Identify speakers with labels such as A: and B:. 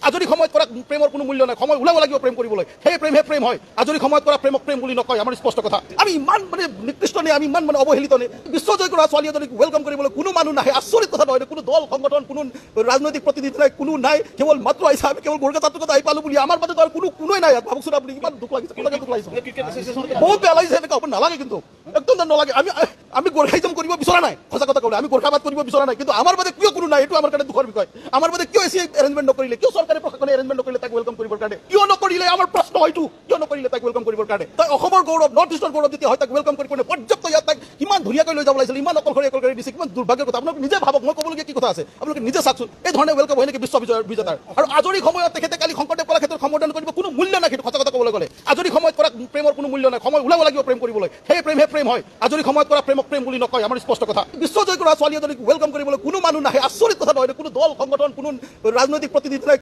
A: আজৰি সময়ত কৰা প্ৰেমৰ কোনো মূল্য নাই, সময় ওলাব লাগিব প্ৰেম কৰিবলৈ। সেই প্ৰেম হয়। আজৰি সময়ত কৰা প্ৰেমক প্ৰেম বুলি নকয়, আমাৰ স্পষ্ট কথা। আমি ইমান নিকৃষ্ট নে, আমি ইমান অৱহেলিত নে? বিশ্বজয় কৰা ছোৱালী এজনীক ৱেলকাম কৰিবলৈ কোনো মানুহ নাহে, আচৰিত কথা নহয়। কোনো দল সংগঠন, কোনো ৰাজনৈতিক প্ৰতিনিধি নাই, কোনো নাই, কেৱল মাত্ৰ আহিছে। আমি কেৱল গোৰ্খা ছাত্ৰকতা আহি পালো বুলি আমাৰ মাজত আৰু কোনোৱে নাই। ভাবকচোন আপুনি, ইমান দুখ লাগিছে, দুখ লাগিছে, বহুত বেয়া লাগিছে। এনেকুৱা হ'ব নালাগে, কিন্তু একদম নালাগে। আমি গোৰ্খাইজম কৰিব বিচৰা নাই, সঁচা কথা ক'লে আমি গোৰ্খাবাদ কৰিব বিচৰা নাই, কিন্তু আমাৰ বাদে কিয় কোনো নাই, এইটো আমাৰ কাৰণে দুখৰ বিষয়। আমাৰ বাদে কিয় এছি এৰেঞ্জমেণ্ট নকৰিলে, কিয় চৰকাৰে প্ৰশাসনে এৰেঞ্জমেণ্ট নকৰিলে তাক ৱেলকাম কৰিবৰ কাৰণে? কিয় নকৰিলে আমাৰ প্ৰশ্ন হয়তো, কিয় নকৰিলে তাক ৱেলকাম কৰিবৰ কাৰণে? তাই অসমৰ গৌৰৱ, নৰ্থ ইষ্টৰ গৌৰৱ যেতিয়া হয়, তাক ৱেলকাম কৰিব পৰ্যাপ্ত ইয়াত তাক ইমান ধুনীয়াকৈ লৈ যাব লাগিছিল, ইমান অকলশৰীয়া দিছে, কিমান দুৰ্ভাগ্যৰ কথা। আপোনালোকে নিজে ভাবক, মই ক'বলগীয়া কি কথা আছে আপোনালোকে নিজে চাওকচোন। এই ধৰণে ৱেলকাম হয় নেকি বিশ্ব বিজেতাৰ? আৰু আজৰি সময়ত তেখেতে কালি শংকৰদেৱ কলাক্ষেত্ৰত সম্বোধন কৰিব কোনো মূল্য নাই, সেইটো সঁচা কথা ক'বলৈ গ'লে। আজৰি সময়ত কৰা প্ৰেমৰ কোনো মূল্য নাই, সময় ওলাব লাগিব প্ৰেম কৰিবলৈ। সেই প্ৰেম হয়। আজৰি সময়ত কৰা প্ৰেমক প্ৰেম বুলি নকয়, আমাৰ স্পষ্ট কথা। বিশ্বজয় কৰা ছোৱালী এজনীক ৱেলকাম কৰিবলৈ কোনো মানুহ নাহে, আচৰিত কথা নহয়। কোনো দল সংগঠন, কোনো ৰাজনৈতিক প্ৰতিনিধি নাই,